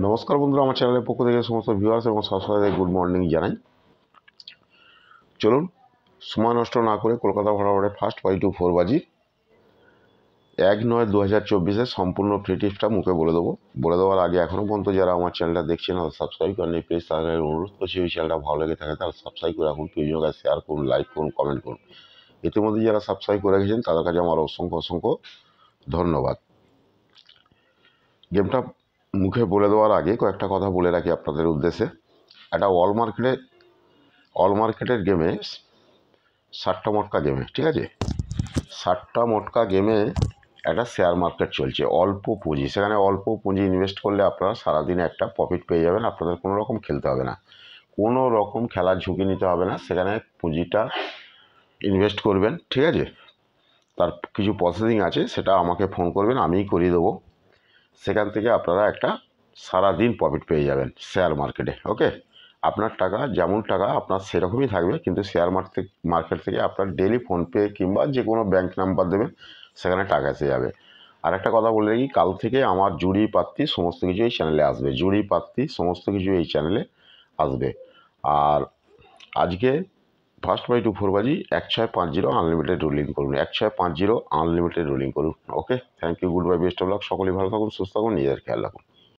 নমস্কার বন্ধুরা, আমার চ্যানেলের পক্ষ থেকে সমস্ত ভিউয়ার্স এবং সাবস্ক্রাইবারদের গুড মর্নিং জানাই। চলুন সময় নষ্ট না করে কলকাতা ফটাফটে ফার্স্ট 5 to 4 বাজি 1/9/2024 সম্পূর্ণ ফ্রি টিপসটা মুখে বলে দেওয়ার আগে এখনও পর্যন্ত যারা আমার চ্যানেলটা দেখছেন আর সাবস্ক্রাইব করেন প্লিজ তাদের অনুরোধ করছি, ওই চ্যানেলটা ভালো লেগে থাকে তাহলে সাবস্ক্রাইব করে রাখুন, প্রিয় শেয়ার করুন, লাইক করুন, কমেন্ট করুন। ইতিমধ্যে যারা সাবস্ক্রাইব করে রেখেছেন তাদের কাছে আমার অসংখ্য ধন্যবাদ। গেমটা মুখে বলে দেওয়ার আগে কয়েকটা কথা বলে রাখি আপনাদের উদ্দেশ্যে। একটা অল মার্কেটের গেমে 60টা মোটকা গেমে, ঠিক আছে, 60টা মোটকা গেমে একটা শেয়ার মার্কেট চলছে, অল্প পুঁজি। সেখানে অল্প পুঁজি ইনভেস্ট করলে আপনারা সারাদিনে একটা প্রফিট পেয়ে যাবেন, আপনাদের কোনো রকম খেলতে হবে না, কোনো রকম খেলার ঝুঁকি নিতে হবে না। সেখানে পুঁজিটা ইনভেস্ট করবেন, ঠিক আছে, তার কিছু প্রসেসিং আছে, সেটা আমাকে ফোন করবেন, আমিই করিয়ে দেবো। সেখান থেকে আপনারা একটা সারাদিন প্রফিট পেয়ে যাবেন শেয়ার মার্কেটে। ওকে, আপনার টাকা যেমন টাকা আপনার সেরকমই থাকবে, কিন্তু শেয়ার মার্কেট থেকে আপনার ডেলি ফোনপে কিংবা যে কোনো ব্যাঙ্ক নাম্বার দেবেন, সেখানে টাকা এসে যাবে। আর একটা কথা বলে রাখি, কাল থেকে আমার জুড়ি পাত্তি সমস্ত কিছু এই চ্যানেলে আসবে, জুড়ি পাত্তি সমস্ত কিছু এই চ্যানেলে আসবে। আর আজকে ফার্স্ট 5 to 4 বাজি 1650 আনলিমিটেড রুলিং করুন, 1650 আনলিমিটেড রুলিং করুন। Okay, thank you, good bye, best of luck, সকলেই ভালো থাকুন, সুস্থ থাকুন, নিজের খেয়াল রাখুন।